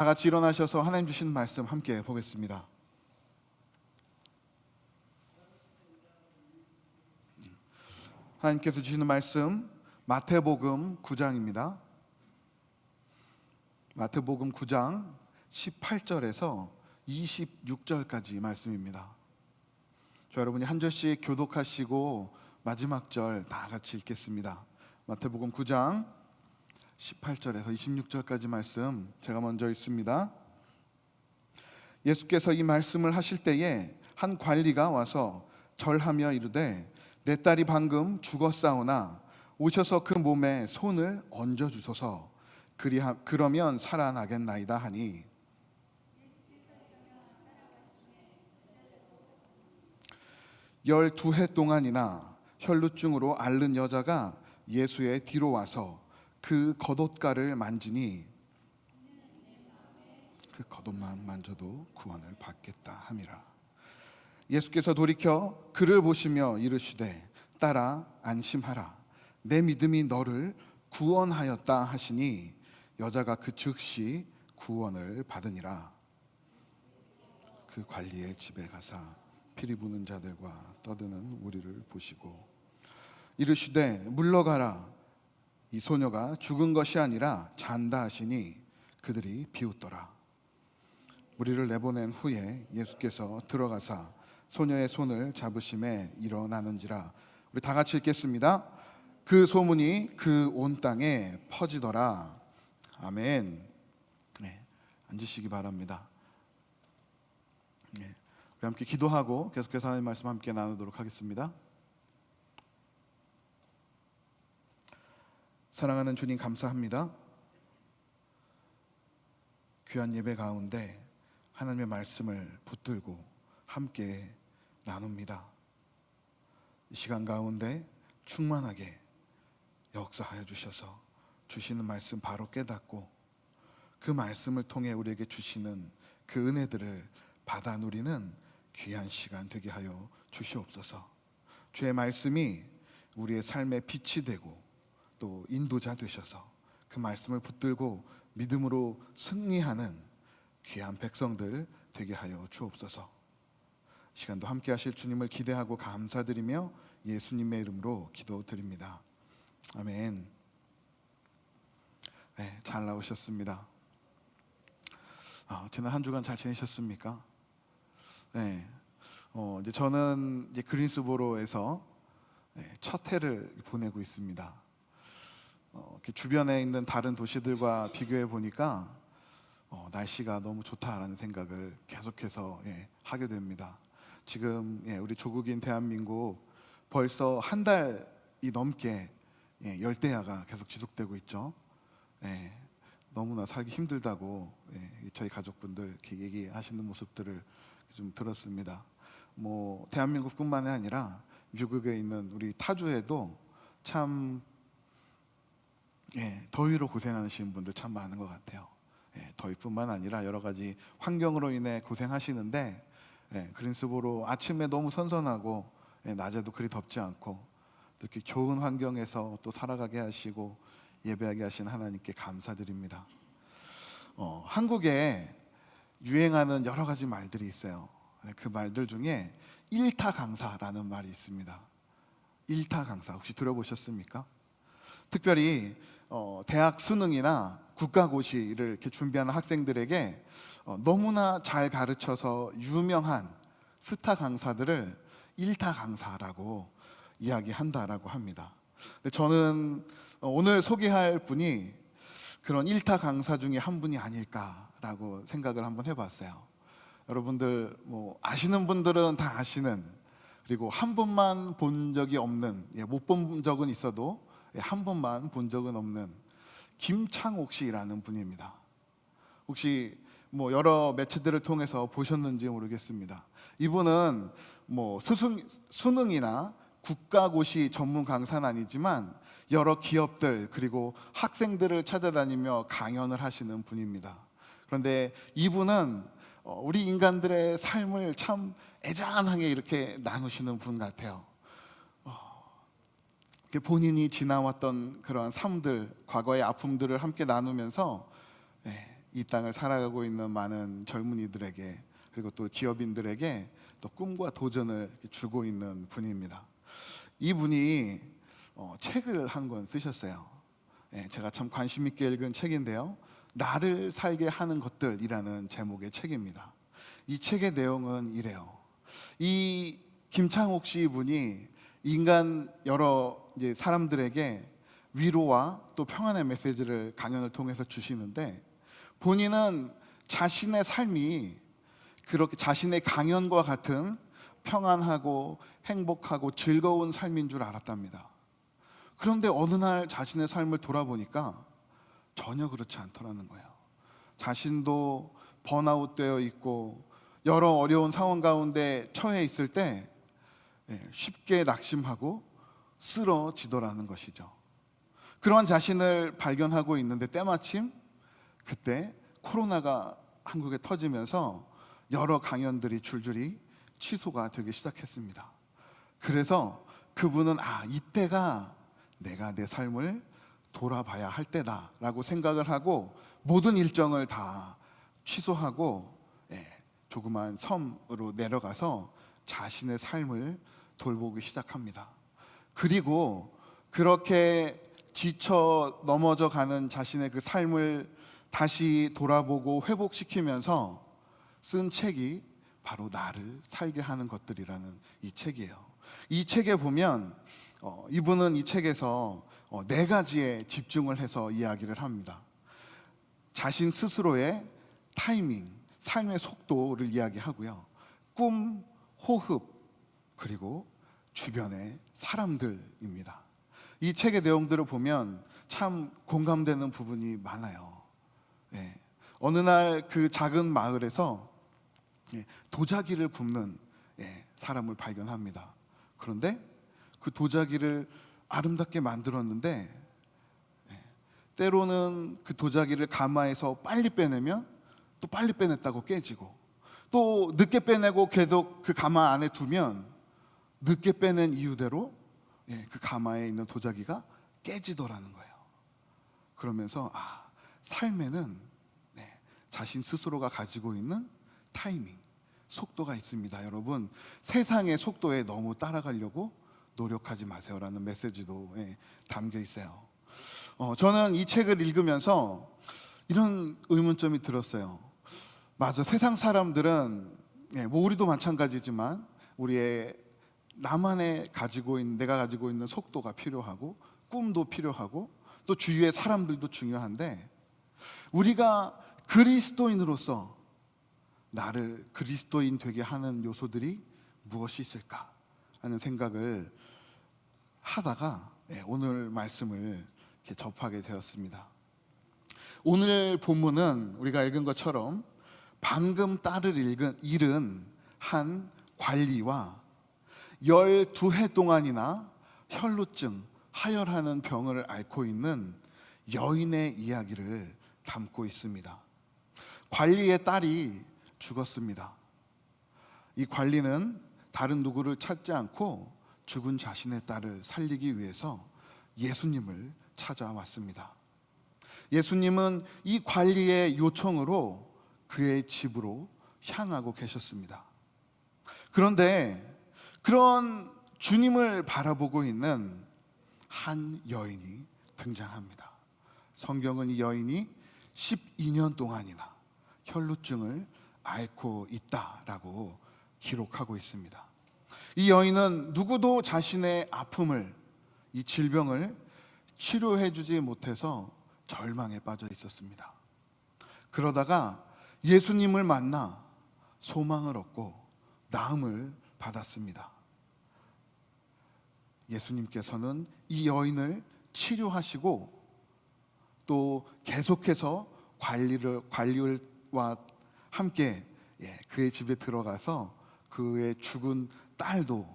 다 같이 일어나셔서 하나님 주신 말씀 함께 보겠습니다. 하나님께서 주시는 말씀 마태복음 9장입니다. 마태복음 9장 18절에서 26절까지 말씀입니다. 저 여러분이 한 절씩 교독하시고 마지막 절 다 같이 읽겠습니다. 마태복음 9장 18절에서 26절까지 말씀 제가 먼저 읽습니다. 예수께서 이 말씀을 하실 때에 한 관리가 와서 절하며 이르되 내 딸이 방금 죽었사오나 오셔서 그 몸에 손을 얹어 주소서. 그러면 살아나겠나이다 하니, 12해 동안이나 혈루증으로 앓는 여자가 예수의 뒤로 와서 그 겉옷가를 만지니 그 겉옷만 만져도 구원을 받겠다 함이라. 예수께서 돌이켜 그를 보시며 이르시되 딸아 안심하라, 내 믿음이 너를 구원하였다 하시니 여자가 그 즉시 구원을 받으니라. 그 관리의 집에 가사 피리 부는 자들과 떠드는 우리를 보시고 이르시되 물러가라, 이 소녀가 죽은 것이 아니라 잔다 하시니 그들이 비웃더라. 우리를 내보낸 후에 예수께서 들어가사 소녀의 손을 잡으심에 일어나는지라. 우리 다 같이 읽겠습니다. 그 소문이 그 온 땅에 퍼지더라. 아멘. 네, 앉으시기 바랍니다. 네, 우리 함께 기도하고 계속해서 하나님의 말씀 함께 나누도록 하겠습니다. 사랑하는 주님 감사합니다. 귀한 예배 가운데 하나님의 말씀을 붙들고 함께 나눕니다. 이 시간 가운데 충만하게 역사하여 주셔서 주시는 말씀 바로 깨닫고 그 말씀을 통해 우리에게 주시는 그 은혜들을 받아 누리는 귀한 시간 되게 하여 주시옵소서. 주의 말씀이 우리의 삶의 빛이 되고 또 인도자 되셔서 그 말씀을 붙들고 믿음으로 승리하는 귀한 백성들 되게 하여 주옵소서. 시간도 함께 하실 주님을 기대하고 감사드리며 예수님의 이름으로 기도드립니다. 아멘. 네, 잘 나오셨습니다. 지난 한 주간 잘 지내셨습니까? 네, 이제 저는 이제 그린스보로에서 첫 해를 보내고 있습니다. 주변에 있는 다른 도시들과 비교해 보니까 날씨가 너무 좋다라는 생각을 계속해서 하게 됩니다. 지금 우리 조국인 대한민국 벌써 한 달이 넘게 열대야가 계속 지속되고 있죠. 너무나 살기 힘들다고 저희 가족분들 이렇게 얘기하시는 모습들을 좀 들었습니다. 뭐 대한민국뿐만이 아니라 미국에 있는 우리 타주에도 참 더위로 고생하시는 분들 참 많은 것 같아요. 더위뿐만 아니라 여러 가지 환경으로 인해 고생하시는데 그린스보로 아침에 너무 선선하고 낮에도 그리 덥지 않고 이렇게 좋은 환경에서 또 살아가게 하시고 예배하게 하신 하나님께 감사드립니다. 한국에 유행하는 여러 가지 말들이 있어요. 그 말들 중에 일타강사라는 말이 있습니다. 일타강사 혹시 들어보셨습니까? 특별히 대학 수능이나 국가고시를 이렇게 준비하는 학생들에게 너무나 잘 가르쳐서 유명한 스타 강사들을 일타 강사라고 이야기한다라고 합니다. 근데 저는 오늘 소개할 분이 그런 일타 강사 중에 한 분이 아닐까라고 생각을 한번 해봤어요. 여러분들 뭐 아시는 분들은 다 아시는, 그리고 한 번만 본 적이 없는, 못 본 적은 있어도 한 번만 본 적은 없는 김창옥 씨라는 분입니다. 혹시 뭐 여러 매체들을 통해서 보셨는지 모르겠습니다. 이분은 뭐 수능이나 국가고시 전문 강사는 아니지만 여러 기업들 그리고 학생들을 찾아다니며 강연을 하시는 분입니다. 그런데 이분은 우리 인간들의 삶을 참 애잔하게 이렇게 나누시는 분 같아요. 본인이 지나왔던 그런 삶들, 과거의 아픔들을 함께 나누면서 이 땅을 살아가고 있는 많은 젊은이들에게, 그리고 또 기업인들에게 또 꿈과 도전을 주고 있는 분입니다. 이분이 책을 한 권 쓰셨어요. 제가 참 관심 있게 읽은 책인데요, 나를 살게 하는 것들이라는 제목의 책입니다. 이 책의 내용은 이래요. 이 김창옥 씨 분이 인간 여러 이제 사람들에게 위로와 또 평안의 메시지를 강연을 통해서 주시는데, 본인은 자신의 삶이 그렇게 자신의 강연과 같은 평안하고 행복하고 즐거운 삶인 줄 알았답니다. 그런데 어느 날 자신의 삶을 돌아보니까 전혀 그렇지 않더라는 거예요. 자신도 번아웃 되어 있고 여러 어려운 상황 가운데 처해 있을 때 쉽게 낙심하고 쓰러지더라는 것이죠. 그런 자신을 발견하고 있는데, 때마침 그때 코로나가 한국에 터지면서 여러 강연들이 줄줄이 취소가 되기 시작했습니다. 그래서 그분은 이때가 내가 내 삶을 돌아봐야 할 때다라고 생각을 하고 모든 일정을 다 취소하고 조그만 섬으로 내려가서 자신의 삶을 돌보기 시작합니다. 그리고 그렇게 지쳐 넘어져 가는 자신의 그 삶을 다시 돌아보고 회복시키면서 쓴 책이 바로 나를 살게 하는 것들이라는 이 책이에요. 이 책에 보면 이분은 이 책에서 네 가지에 집중을 해서 이야기를 합니다. 자신 스스로의 타이밍, 삶의 속도를 이야기하고요, 꿈, 호흡, 그리고 주변의 사람들입니다. 이 책의 내용들을 보면 참 공감되는 부분이 많아요. 어느 날 그 작은 마을에서 도자기를 굽는 사람을 발견합니다. 그런데 그 도자기를 아름답게 만들었는데, 때로는 그 도자기를 가마에서 빨리 빼내면 또 빨리 빼냈다고 깨지고, 또 늦게 빼내고 계속 그 가마 안에 두면 늦게 빼낸 이유대로 그 가마에 있는 도자기가 깨지더라는 거예요. 그러면서 삶에는 자신 스스로가 가지고 있는 타이밍, 속도가 있습니다. 여러분, 세상의 속도에 너무 따라가려고 노력하지 마세요라는 메시지도 담겨 있어요. 저는 이 책을 읽으면서 이런 의문점이 들었어요. 맞아, 세상 사람들은 뭐 우리도 마찬가지지만 우리의 나만의 내가 가지고 있는 속도가 필요하고 꿈도 필요하고 또 주위의 사람들도 중요한데, 우리가 그리스도인으로서 나를 그리스도인 되게 하는 요소들이 무엇이 있을까 하는 생각을 하다가 오늘 말씀을 이렇게 접하게 되었습니다. 오늘 본문은 우리가 읽은 것처럼 방금 딸을 잃은 한 관리와 12해 동안이나 혈루증, 하혈하는 병을 앓고 있는 여인의 이야기를 담고 있습니다. 관리의 딸이 죽었습니다. 이 관리는 다른 누구를 찾지 않고 죽은 자신의 딸을 살리기 위해서 예수님을 찾아왔습니다. 예수님은 이 관리의 요청으로 그의 집으로 향하고 계셨습니다. 그런데 그런 주님을 바라보고 있는 한 여인이 등장합니다. 성경은 이 여인이 12년 동안이나 혈루증을 앓고 있다라고 기록하고 있습니다. 이 여인은 누구도 자신의 아픔을, 이 질병을 치료해 주지 못해서 절망에 빠져 있었습니다. 그러다가 예수님을 만나 소망을 얻고 나음을 받았습니다. 예수님께서는 이 여인을 치료하시고 또 계속해서 관리와 함께 그의 집에 들어가서 그의 죽은 딸도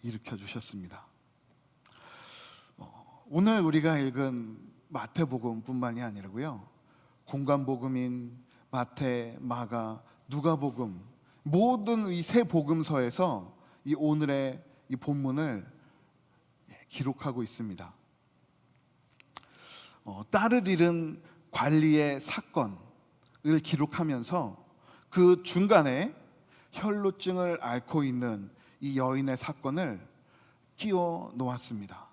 일으켜 주셨습니다. 오늘 우리가 읽은 마태복음뿐만이 아니라고요, 공관복음인 마태, 마가, 누가복음, 모든 이 세 복음서에서 이 오늘의 이 본문을 기록하고 있습니다. 딸을 잃은 관리의 사건, 기록하면서 그 중간에 혈루증을 앓고 있는 이 여인의 사건을 끼워 놓았습니다.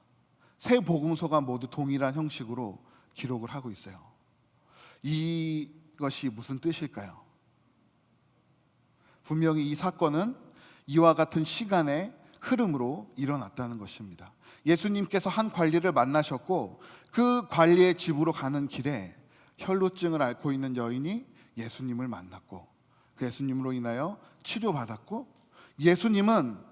세 복음서가 모두 동일한 형식으로 기록을 하고 있어요. 이것이 무슨 뜻일까요? 분명히 이 사건은 이와 같은 시간의 흐름으로 일어났다는 것입니다. 예수님께서 한 관리를 만나셨고 그 관리의 집으로 가는 길에 혈루증을 앓고 있는 여인이 예수님을 만났고 그 예수님으로 인하여 치료받았고 예수님은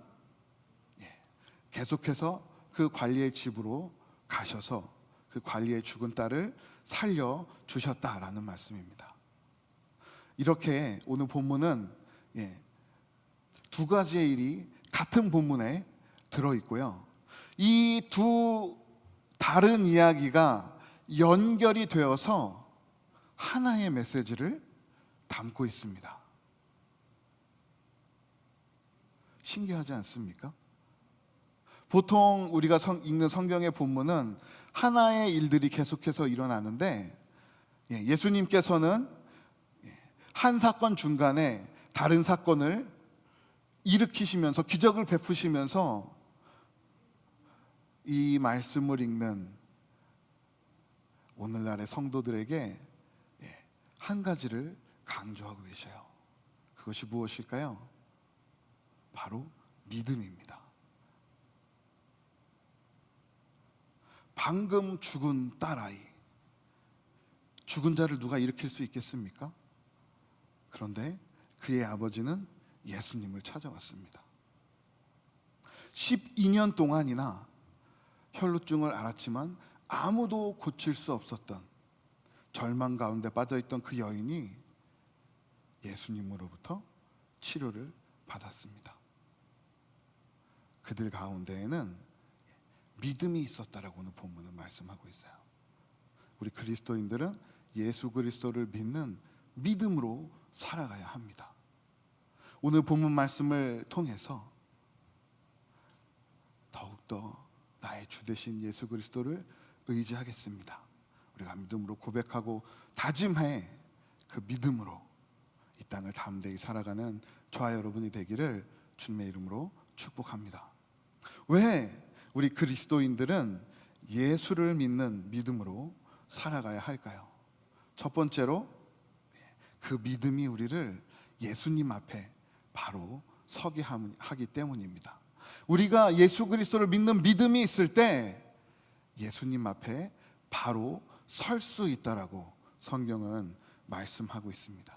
계속해서 그 관리의 집으로 가셔서 그 관리의 죽은 딸을 살려주셨다라는 말씀입니다. 이렇게 오늘 본문은 두 가지의 일이 같은 본문에 들어있고요. 이 두 다른 이야기가 연결이 되어서 하나의 메시지를 담고 있습니다. 신기하지 않습니까? 보통 우리가 읽는 성경의 본문은 하나의 일들이 계속해서 일어나는데 예수님께서는 한 사건 중간에 다른 사건을 일으키시면서 기적을 베푸시면서 이 말씀을 읽는 오늘날의 성도들에게 한 가지를 강조하고 계셔요. 그것이 무엇일까요? 바로 믿음입니다. 방금 죽은 딸아이, 죽은 자를 누가 일으킬 수 있겠습니까? 그런데 그의 아버지는 예수님을 찾아왔습니다. 12년 동안이나 혈루증을 앓았지만 아무도 고칠 수 없었던 절망 가운데 빠져있던 그 여인이 예수님으로부터 치료를 받았습니다. 그들 가운데에는 믿음이 있었다라고 오늘 본문은 말씀하고 있어요. 우리 그리스도인들은 예수 그리스도를 믿는 믿음으로 살아가야 합니다. 오늘 본문 말씀을 통해서 더욱더 나의 주 되신 예수 그리스도를 의지하겠습니다. 우리가 믿음으로 고백하고 다짐해 그 믿음으로 이 땅을 담대히 살아가는 저와 여러분이 되기를 주님의 이름으로 축복합니다. 왜 우리 그리스도인들은 예수를 믿는 믿음으로 살아가야 할까요? 첫 번째로 그 믿음이 우리를 예수님 앞에 바로 서게 하기 때문입니다. 우리가 예수 그리스도를 믿는 믿음이 있을 때 예수님 앞에 바로 설 수 있다라고 성경은 말씀하고 있습니다.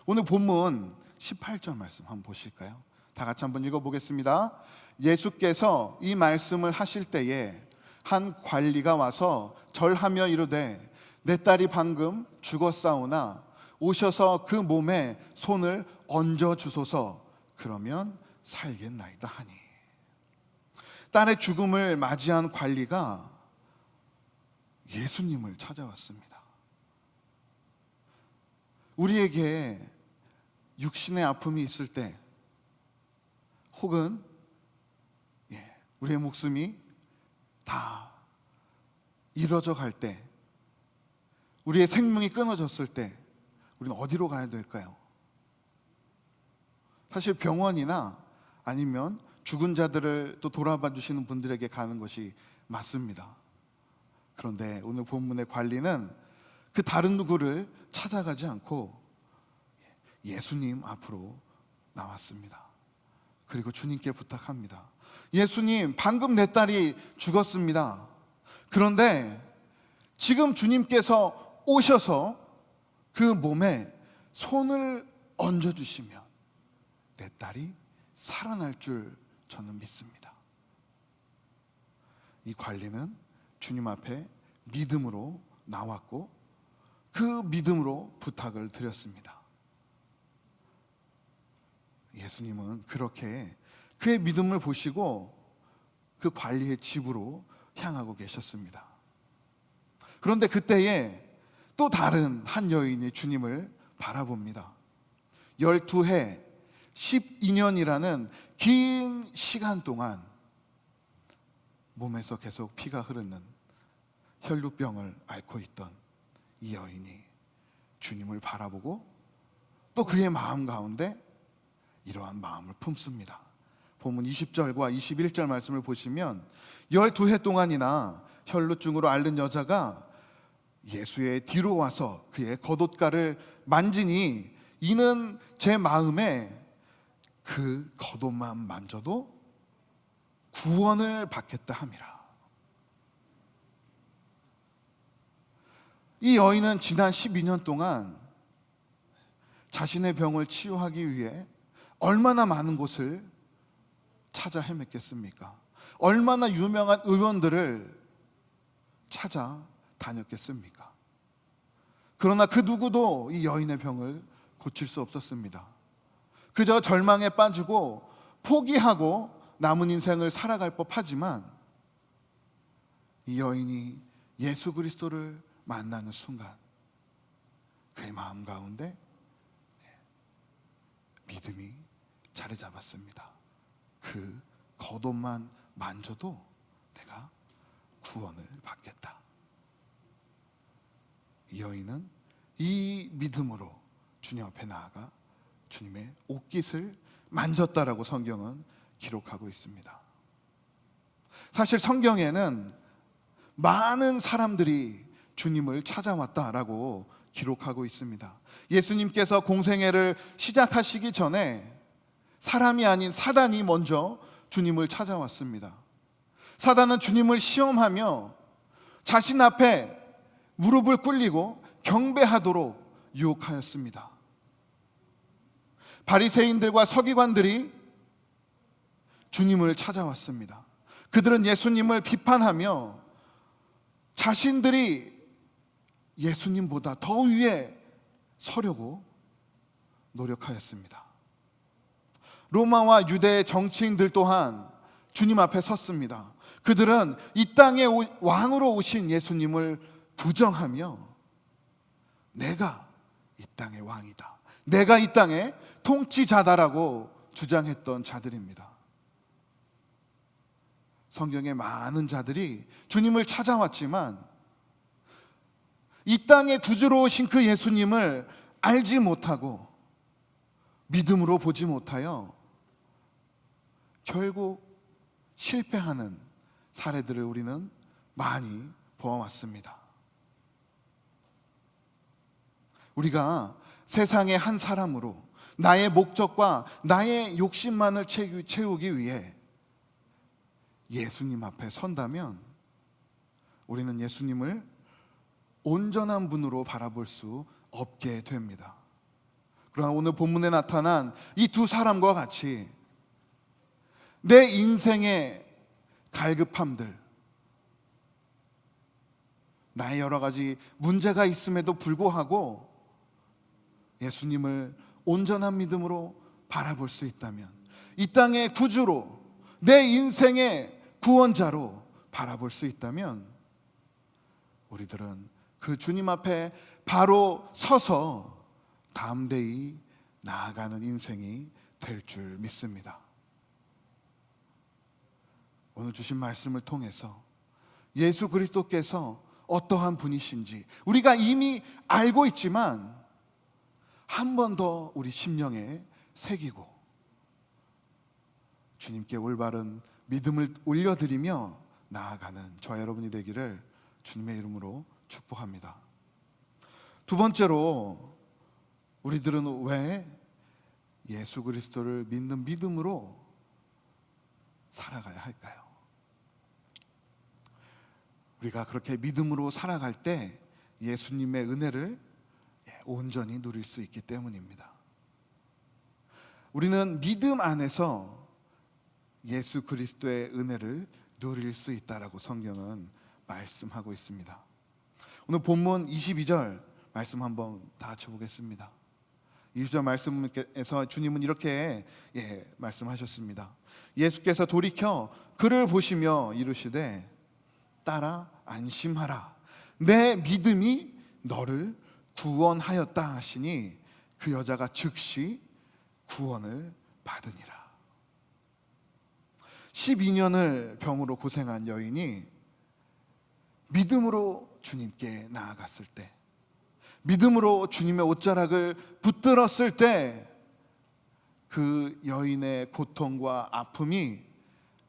오늘 본문 18절 말씀 한번 보실까요? 다 같이 한번 읽어보겠습니다. 예수께서 이 말씀을 하실 때에 한 관리가 와서 절하며 이르되 내 딸이 방금 죽었사오나 오셔서 그 몸에 손을 얹어 주소서 그러면 살겠나이다 하니. 딸의 죽음을 맞이한 관리가 예수님을 찾아왔습니다. 우리에게 육신의 아픔이 있을 때 혹은 우리의 목숨이 다 이뤄져 갈 때, 우리의 생명이 끊어졌을 때 우리는 어디로 가야 될까요? 사실 병원이나 아니면 죽은 자들을 또 돌아봐 주시는 분들에게 가는 것이 맞습니다. 그런데 오늘 본문의 관리는 그 다른 누구를 찾아가지 않고 예수님 앞으로 나왔습니다. 그리고 주님께 부탁합니다. 예수님, 방금 내 딸이 죽었습니다. 그런데 지금 주님께서 오셔서 그 몸에 손을 얹어주시면 내 딸이 살아날 줄 저는 믿습니다. 이 관리는 주님 앞에 믿음으로 나왔고 그 믿음으로 부탁을 드렸습니다. 예수님은 그렇게 그의 믿음을 보시고 그 관리의 집으로 향하고 계셨습니다. 그런데 그때에 또 다른 한 여인이 주님을 바라봅니다. 12해 12년이라는 긴 시간 동안 몸에서 계속 피가 흐르는 혈루병을 앓고 있던 이 여인이 주님을 바라보고 또 그의 마음 가운데 이러한 마음을 품습니다. 본문 20절과 21절 말씀을 보시면 12해 동안이나 혈루증으로 앓는 여자가 예수의 뒤로 와서 그의 겉옷가를 만지니 이는 제 마음에 그 겉옷만 만져도 구원을 받겠다 함이라. 이 여인은 지난 12년 동안 자신의 병을 치유하기 위해 얼마나 많은 곳을 찾아 헤맸겠습니까? 얼마나 유명한 의원들을 찾아 다녔겠습니까? 그러나 그 누구도 이 여인의 병을 고칠 수 없었습니다. 그저 절망에 빠지고 포기하고 남은 인생을 살아갈 법하지만 이 여인이 예수 그리스도를 만나는 순간 그의 마음 가운데 믿음이 자리 잡았습니다. 그 겉옷만 만져도 내가 구원을 받겠다. 이 여인은 이 믿음으로 주님 앞에 나아가 주님의 옷깃을 만졌다라고 성경은 기록하고 있습니다. 사실 성경에는 많은 사람들이 주님을 찾아왔다라고 기록하고 있습니다. 예수님께서 공생애를 시작하시기 전에 사람이 아닌 사단이 먼저 주님을 찾아왔습니다. 사단은 주님을 시험하며 자신 앞에 무릎을 꿇리고 경배하도록 유혹하였습니다. 바리새인들과 서기관들이 주님을 찾아왔습니다. 그들은 예수님을 비판하며 자신들이 예수님보다 더 위에 서려고 노력하였습니다. 로마와 유대의 정치인들 또한 주님 앞에 섰습니다. 그들은 이 땅의 왕으로 오신 예수님을 부정하며 내가 이 땅의 왕이다, 내가 이 땅의 통치자다라고 주장했던 자들입니다. 성경에 많은 자들이 주님을 찾아왔지만 이 땅의 구주로 오신 그 예수님을 알지 못하고 믿음으로 보지 못하여 결국 실패하는 사례들을 우리는 많이 보아왔습니다. 우리가 세상의 한 사람으로 나의 목적과 나의 욕심만을 채우기 위해 예수님 앞에 선다면 우리는 예수님을 온전한 분으로 바라볼 수 없게 됩니다. 그러나 오늘 본문에 나타난 이 두 사람과 같이 내 인생의 갈급함들, 나의 여러 가지 문제가 있음에도 불구하고 예수님을 온전한 믿음으로 바라볼 수 있다면, 이 땅의 구주로 내 인생의 구원자로 바라볼 수 있다면 우리들은 그 주님 앞에 바로 서서 담대히 나아가는 인생이 될 줄 믿습니다. 오늘 주신 말씀을 통해서 예수 그리스도께서 어떠한 분이신지 우리가 이미 알고 있지만 한 번 더 우리 심령에 새기고 주님께 올바른 믿음을 올려드리며 나아가는 저와 여러분이 되기를 주님의 이름으로 축복합니다. 두 번째로 우리들은 왜 예수 그리스도를 믿는 믿음으로 살아가야 할까요? 우리가 그렇게 믿음으로 살아갈 때 예수님의 은혜를 온전히 누릴 수 있기 때문입니다. 우리는 믿음 안에서 예수 그리스도의 은혜를 누릴 수 있다라고 성경은 말씀하고 있습니다. 오늘 본문 22절 말씀 한번 다 같이 보겠습니다. 22절 말씀에서 주님은 이렇게 말씀하셨습니다. 예수께서 돌이켜 그를 보시며 이르시되 따라 안심하라, 내 믿음이 너를 구원하였다 하시니 그 여자가 즉시 구원을 받으니라. 12년을 병으로 고생한 여인이 믿음으로 주님께 나아갔을 때 믿음으로 주님의 옷자락을 붙들었을 때 그 여인의 고통과 아픔이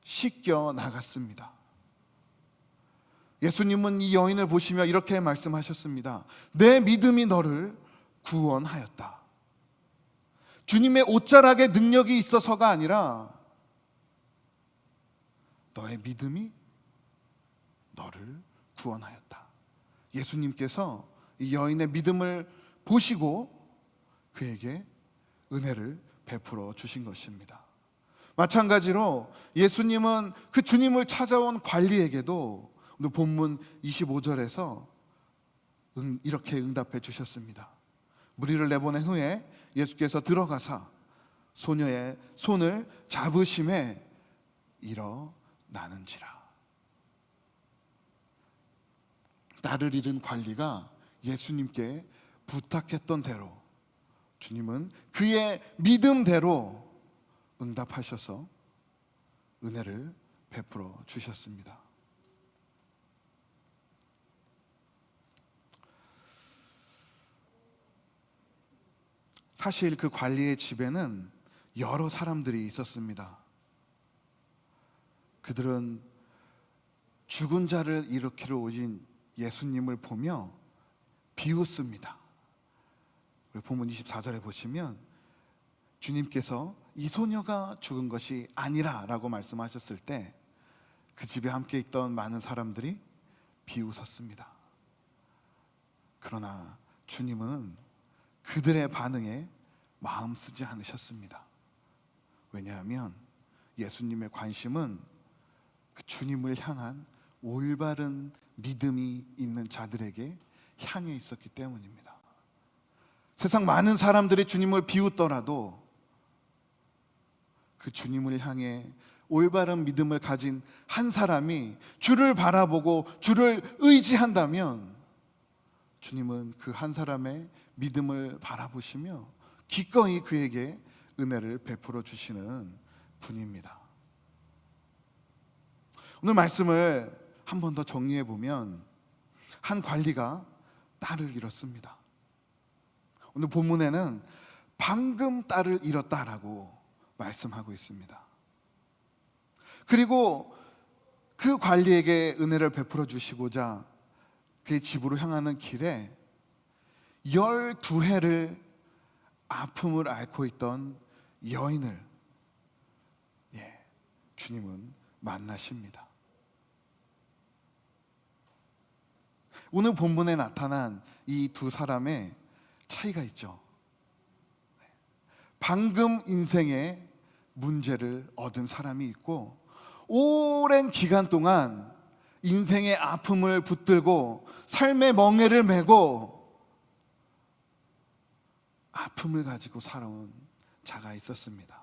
씻겨 나갔습니다. 예수님은 이 여인을 보시며 이렇게 말씀하셨습니다. 내 믿음이 너를 구원하였다. 주님의 옷자락에 능력이 있어서가 아니라 너의 믿음이 너를 구원하였다. 예수님께서 이 여인의 믿음을 보시고 그에게 은혜를 베풀어 주신 것입니다. 마찬가지로 예수님은 그 주님을 찾아온 관리에게도 오늘 본문 25절에서 이렇게 응답해 주셨습니다. 무리를 내보낸 후에 예수께서 들어가사 소녀의 손을 잡으심에 일어나는지라. 딸을 잃은 관리가 예수님께 부탁했던 대로 주님은 그의 믿음대로 응답하셔서 은혜를 베풀어 주셨습니다. 사실 그 관리의 집에는 여러 사람들이 있었습니다. 그들은 죽은 자를 일으키러 오신 예수님을 보며 비웃습니다. 본문 24절에 보시면 주님께서 이 소녀가 죽은 것이 아니라 라고 말씀하셨을 때 그 집에 함께 있던 많은 사람들이 비웃었습니다. 그러나 주님은 그들의 반응에 마음 쓰지 않으셨습니다. 왜냐하면 예수님의 관심은 그 주님을 향한 올바른 믿음이 있는 자들에게 향해 있었기 때문입니다. 세상 많은 사람들이 주님을 비웃더라도 그 주님을 향해 올바른 믿음을 가진 한 사람이 주를 바라보고 주를 의지한다면 주님은 그 한 사람의 믿음을 바라보시며 기꺼이 그에게 은혜를 베풀어 주시는 분입니다. 오늘 말씀을 한 번 더 정리해 보면 한 관리가 딸을 잃었습니다. 오늘 본문에는 방금 딸을 잃었다라고 말씀하고 있습니다. 그리고 그 관리에게 은혜를 베풀어 주시고자 그의 집으로 향하는 길에 12해를 아픔을 앓고 있던 여인을 주님은 만나십니다. 오늘 본문에 나타난 이 두 사람의 차이가 있죠. 방금 인생에 문제를 얻은 사람이 있고 오랜 기간 동안 인생의 아픔을 붙들고 삶의 멍에를 메고 아픔을 가지고 살아온 자가 있었습니다.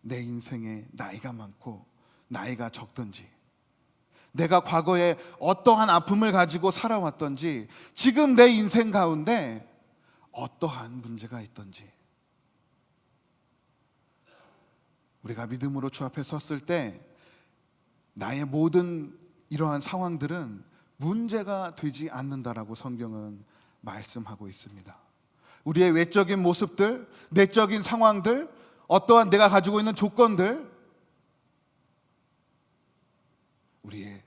내 인생에 나이가 많고 나이가 적든지 내가 과거에 어떠한 아픔을 가지고 살아왔던지 지금 내 인생 가운데 어떠한 문제가 있던지 우리가 믿음으로 주 앞에 섰을 때 나의 모든 이러한 상황들은 문제가 되지 않는다라고 성경은 말씀하고 있습니다. 우리의 외적인 모습들, 내적인 상황들, 어떠한 내가 가지고 있는 조건들, 우리의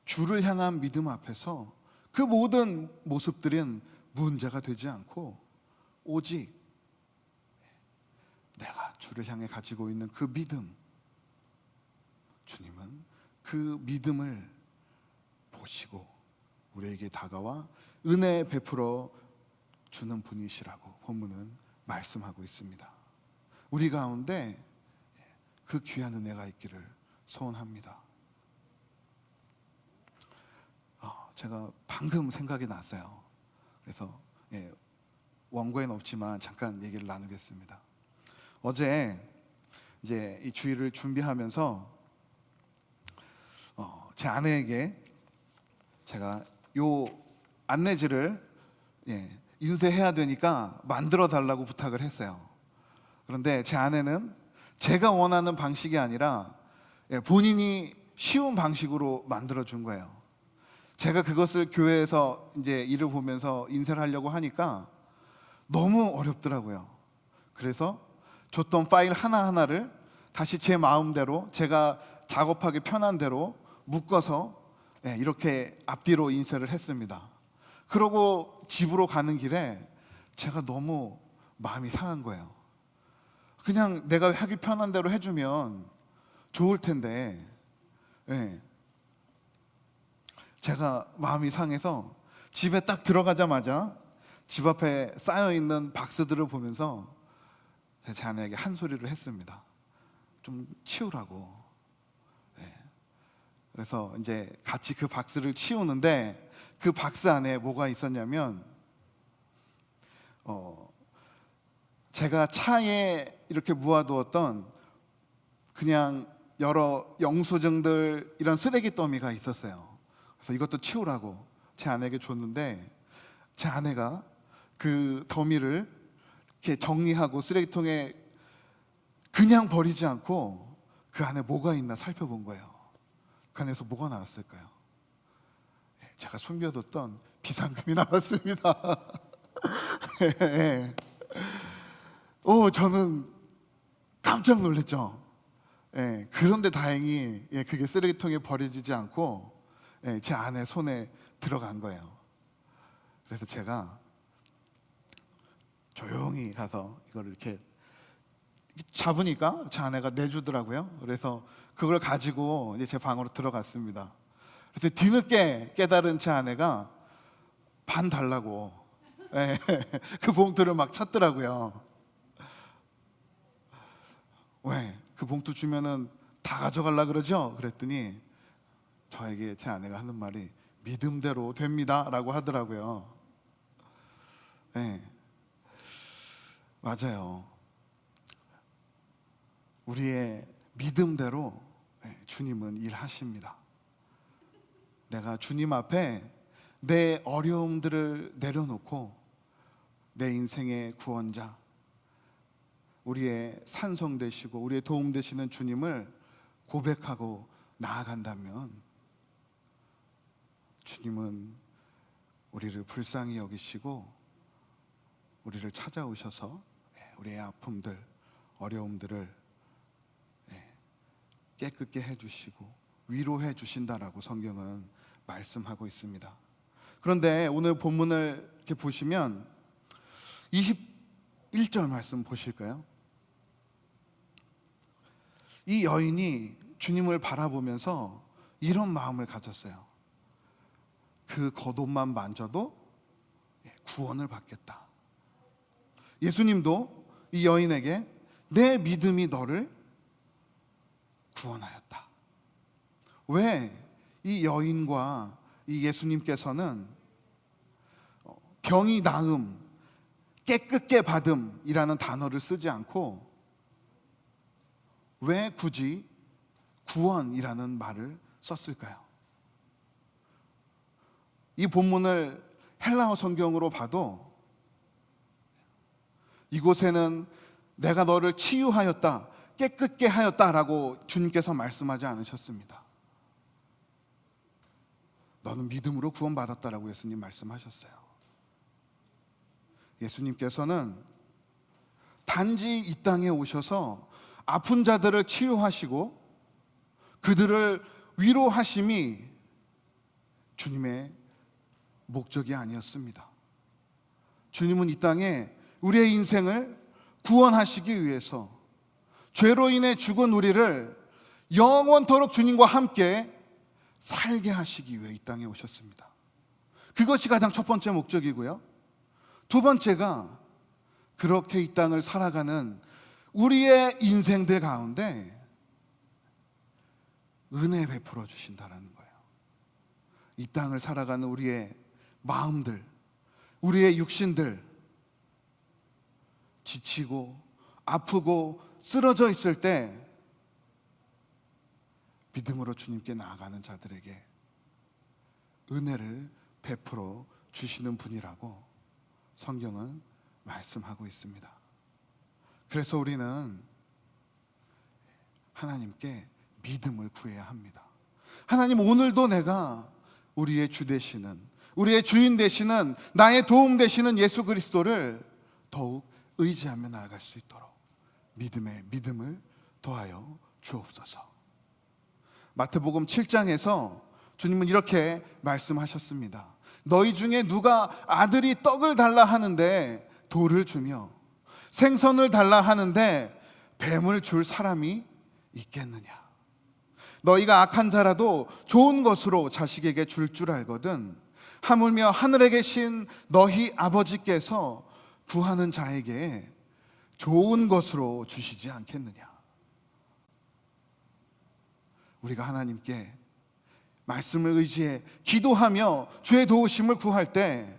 주를 향한 믿음 앞에서 그 모든 모습들은 문제가 되지 않고 오직 내가 주를 향해 가지고 있는 그 믿음, 주님은 그 믿음을 보시고 우리에게 다가와 은혜 베풀어 주는 분이시라고 본문은 말씀하고 있습니다. 우리 가운데 그 귀한 은혜가 있기를 소원합니다. 제가 방금 생각이 났어요. 그래서 원고에는 없지만 잠깐 얘기를 나누겠습니다. 어제 이제 이 주일을 준비하면서 제 아내에게 제가 요 안내지를 인쇄해야 되니까 만들어 달라고 부탁을 했어요. 그런데 제 아내는 제가 원하는 방식이 아니라 본인이 쉬운 방식으로 만들어 준 거예요. 제가 그것을 교회에서 이제 일을 보면서 인쇄를 하려고 하니까 너무 어렵더라고요. 그래서 줬던 파일 하나하나를 다시 제 마음대로 제가 작업하기 편한 대로 묶어서 이렇게 앞뒤로 인쇄를 했습니다. 그러고 집으로 가는 길에 제가 너무 마음이 상한 거예요. 그냥 내가 하기 편한 대로 해주면 좋을 텐데, 제가 마음이 상해서 집에 딱 들어가자마자 집 앞에 쌓여있는 박스들을 보면서 제 아내에게 한 소리를 했습니다. 좀 치우라고. 그래서 이제 같이 그 박스를 치우는데 그 박스 안에 뭐가 있었냐면 제가 차에 이렇게 모아두었던 그냥 여러 영수증들, 이런 쓰레기 더미가 있었어요. 그래서 이것도 치우라고 제 아내에게 줬는데 제 아내가 그 더미를 이렇게 정리하고 쓰레기통에 그냥 버리지 않고 그 안에 뭐가 있나 살펴본 거예요. 그 안에서 뭐가 나왔을까요? 제가 숨겨뒀던 비상금이 나왔습니다. 저는 깜짝 놀랐죠. 그런데 다행히 그게 쓰레기통에 버려지지 않고 제 아내 손에 들어간 거예요. 그래서 제가 조용히 가서 이걸 이렇게 잡으니까 제 아내가 내주더라고요. 그래서 그걸 가지고 이제 제 방으로 들어갔습니다. 그래서 뒤늦게 깨달은 제 아내가 반 달라고 그 봉투를 막 찾더라고요. 왜? 그 봉투 주면은 다 가져가려 그러죠? 그랬더니 저에게 제 아내가 하는 말이 믿음대로 됩니다 라고 하더라고요. 맞아요. 우리의 믿음대로 주님은 일하십니다. 내가 주님 앞에 내 어려움들을 내려놓고 내 인생의 구원자, 우리의 산성 되시고 우리의 도움 되시는 주님을 고백하고 나아간다면 주님은 우리를 불쌍히 여기시고 우리를 찾아오셔서 우리의 아픔들, 어려움들을 깨끗게 해주시고 위로해 주신다라고 성경은 말씀하고 있습니다. 그런데 오늘 본문을 이렇게 보시면 21절 말씀 보실까요? 이 여인이 주님을 바라보면서 이런 마음을 가졌어요. 그 겉옷만 만져도 구원을 받겠다. 예수님도 이 여인에게 내 믿음이 너를 구원하였다. 왜 이 여인과 이 예수님께서는 병이 나음, 깨끗게 받음이라는 단어를 쓰지 않고 왜 굳이 구원이라는 말을 썼을까요? 이 본문을 헬라어 성경으로 봐도 이곳에는 내가 너를 치유하였다, 깨끗게 하였다라고 주님께서 말씀하지 않으셨습니다. 너는 믿음으로 구원받았다라고 예수님 말씀하셨어요. 예수님께서는 단지 이 땅에 오셔서 아픈 자들을 치유하시고 그들을 위로하심이 주님의 목적이 아니었습니다. 주님은 이 땅에 우리의 인생을 구원하시기 위해서 죄로 인해 죽은 우리를 영원토록 주님과 함께 살게 하시기 위해 이 땅에 오셨습니다. 그것이 가장 첫 번째 목적이고요. 두 번째가 그렇게 이 땅을 살아가는 우리의 인생들 가운데 은혜 베풀어 주신다라는 거예요. 이 땅을 살아가는 우리의 마음들, 우리의 육신들, 지치고 아프고 쓰러져 있을 때 믿음으로 주님께 나아가는 자들에게 은혜를 베풀어 주시는 분이라고 성경은 말씀하고 있습니다. 그래서 우리는 하나님께 믿음을 구해야 합니다. 하나님, 오늘도 내가 우리의 주 되시는, 우리의 주인 되시는, 나의 도움 되시는 예수 그리스도를 더욱 의지하며 나아갈 수 있도록 믿음에 믿음을 더하여 주옵소서. 마태복음 7장에서 주님은 이렇게 말씀하셨습니다. 너희 중에 누가 아들이 떡을 달라 하는데 돌을 주며 생선을 달라 하는데 뱀을 줄 사람이 있겠느냐? 너희가 악한 자라도 좋은 것으로 자식에게 줄 줄 알거든 하물며 하늘에 계신 너희 아버지께서 구하는 자에게 좋은 것으로 주시지 않겠느냐? 우리가 하나님께 말씀을 의지해 기도하며 주의 도우심을 구할 때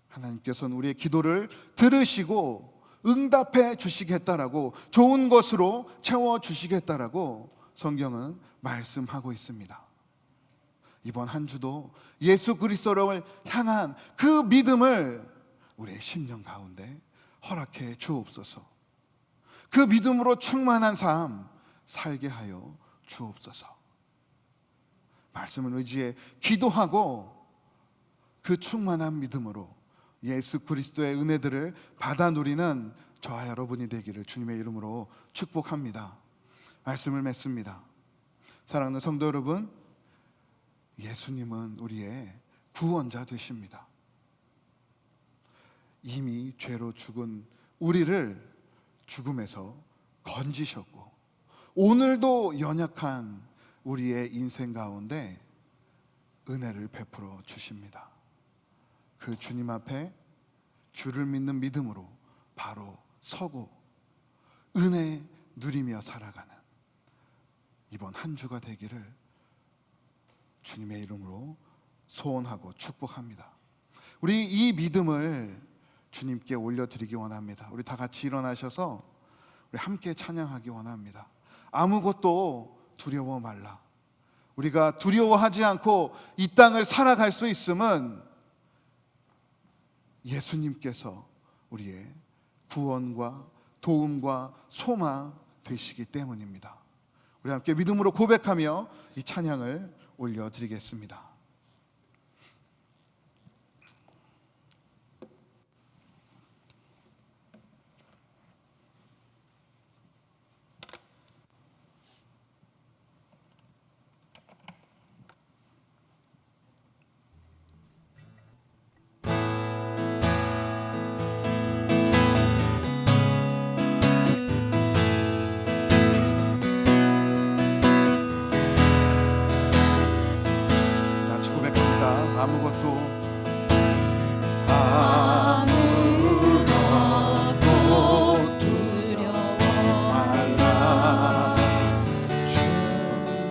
하나님께서는 우리의 기도를 들으시고 응답해 주시겠다라고, 좋은 것으로 채워 주시겠다라고 성경은 말씀하고 있습니다. 이번 한 주도 예수 그리스도를 향한 그 믿음을 우리의 심령 가운데 허락해 주옵소서. 그 믿음으로 충만한 삶 살게 하여 주옵소서. 말씀을 의지해 기도하고 그 충만한 믿음으로 예수 그리스도의 은혜들을 받아 누리는 저와 여러분이 되기를 주님의 이름으로 축복합니다. 말씀을 맺습니다. 사랑하는 성도 여러분, 예수님은 우리의 구원자 되십니다. 이미 죄로 죽은 우리를 죽음에서 건지셨고 오늘도 연약한 우리의 인생 가운데 은혜를 베풀어 주십니다. 그 주님 앞에 주를 믿는 믿음으로 바로 서고 은혜 누리며 살아가는 이번 한 주가 되기를 주님의 이름으로 소원하고 축복합니다. 우리 이 믿음을 주님께 올려드리기 원합니다. 우리 다 같이 일어나셔서 우리 함께 찬양하기 원합니다. 아무것도 두려워 말라. 우리가 두려워하지 않고 이 땅을 살아갈 수 있음은 예수님께서 우리의 구원과 도움과 소망 되시기 때문입니다. 우리 함께 믿음으로 고백하며 이 찬양을 올려드리겠습니다. 아무것도 두려워 말라. 주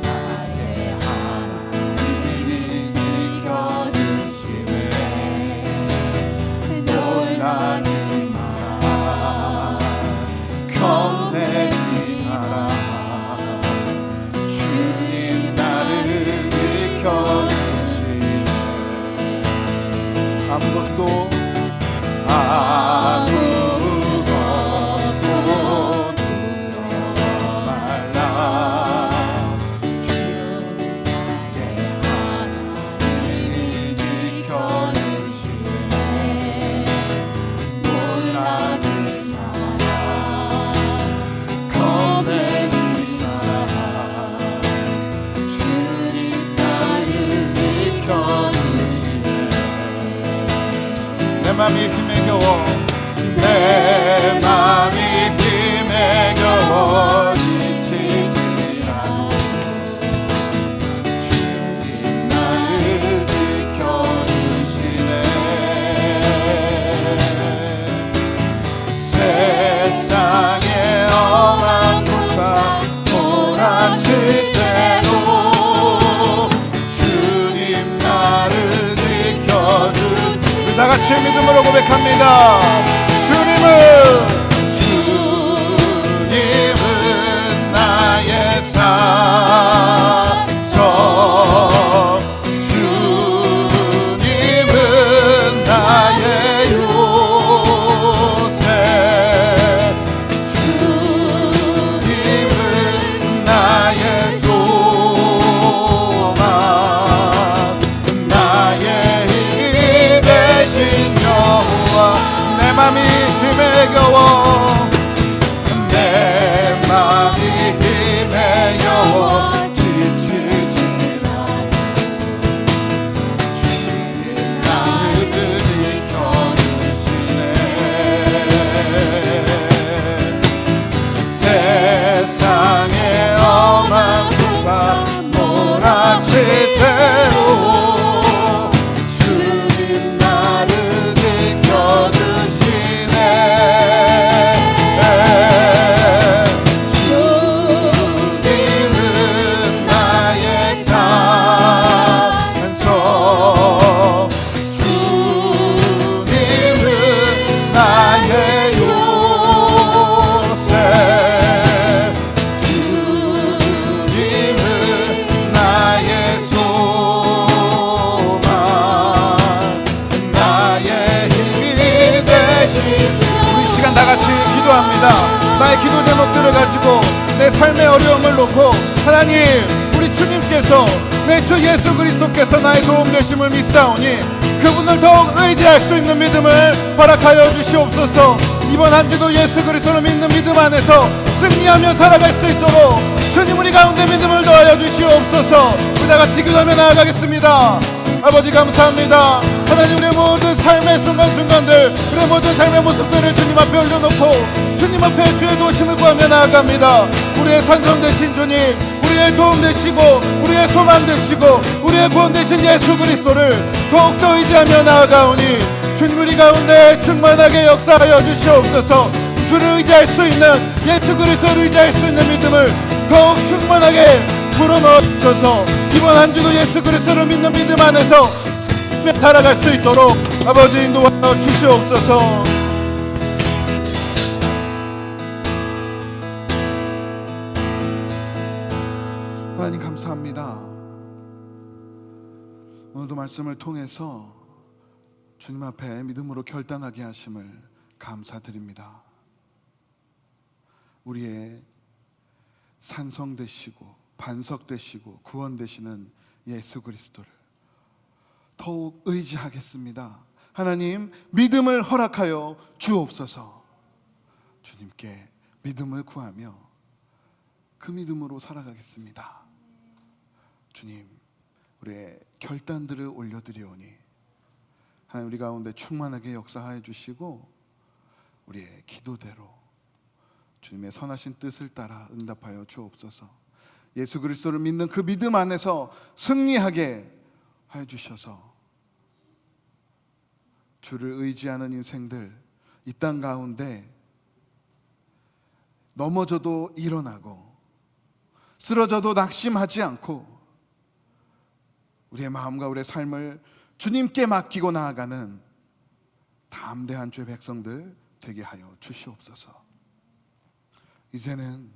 나의 하나님이 지켜주시네. 놀라지 마라. 겁내지 마라. 주님 나를 지켜주시네. 아무것도 두려워 말라. 주 나의 하나님이 지켜주시네. 놀라지 마라. 겁내지 마라. 주님 나를 지켜주시네. 내 맘이 힘에 겨워, 내 맘이 힘에 겨워 지치지라도 주님 나를 지켜주시네. 세상의 엄한 불과 몰아칠 때도 주님 나를 지켜주시네. 다 같이 믿음으로 고백합니다. 주님은 나의 사정, 주님은 나의 요새, 주님은 나의 소망. 맘이 힘에 겨워 내 맘이 힘에 겨워 지치지 주님 나를 지켜주시네 세상의 엄한 구가 몰아칠 대로 나의 기도 제목들을 가지고 내 삶의 어려움을 놓고 하나님 우리 주님께서 내 주 예수 그리스도께서 나의 도움 되심을 믿사오니 그분을 더욱 의지할 수 있는 믿음을 허락하여 주시옵소서. 이번 한 주도 예수 그리스도를 믿는 믿음 안에서 승리하며 살아갈 수 있도록 주님 우리 가운데 믿음을 더하여 주시옵소서. 우리 다같이 기도하며 나아가겠습니다. 아버지 감사합니다. 하나님 우리의 모든 삶의 순간순간들 우리의 모든 삶의 모습들을 주님 앞에 올려놓고 주님 앞에 주의 도우심을 구하며 나아갑니다. 우리의 산성 되신 주님, 우리의 도움 되시고 우리의 소망 되시고 우리의 구원 되신 예수 그리스도를 더욱더 의지하며 나아가오니 주님 우리 가운데 충만하게 역사하여 주시옵소서. 주를 의지할 수 있는 예수 그리스도를 의지할 수 있는 믿음을 더욱 충만하게 불어넣어 주셔서 이번 한 주도 예수 그리스도를 믿는 믿음 안에서 살아갈 수 있도록 아버지 인도하여 주시옵소서. 하나님 감사합니다. 오늘도 말씀을 통해서 주님 앞에 믿음으로 결단하게 하심을 감사드립니다. 우리의 산성 되시고 반석 되시고 구원 되시는 예수 그리스도를 더욱 의지하겠습니다. 하나님 믿음을 허락하여 주옵소서. 주님께 믿음을 구하며 그 믿음으로 살아가겠습니다. 주님 우리의 결단들을 올려드리오니 하나님 우리 가운데 충만하게 역사하여 주시고 우리의 기도대로 주님의 선하신 뜻을 따라 응답하여 주옵소서. 예수 그리스도를 믿는 그 믿음 안에서 승리하게 하여 주셔서 주를 의지하는 인생들 이 땅 가운데 넘어져도 일어나고 쓰러져도 낙심하지 않고 우리의 마음과 우리의 삶을 주님께 맡기고 나아가는 담대한 주의 백성들 되게 하여 주시옵소서. 이제는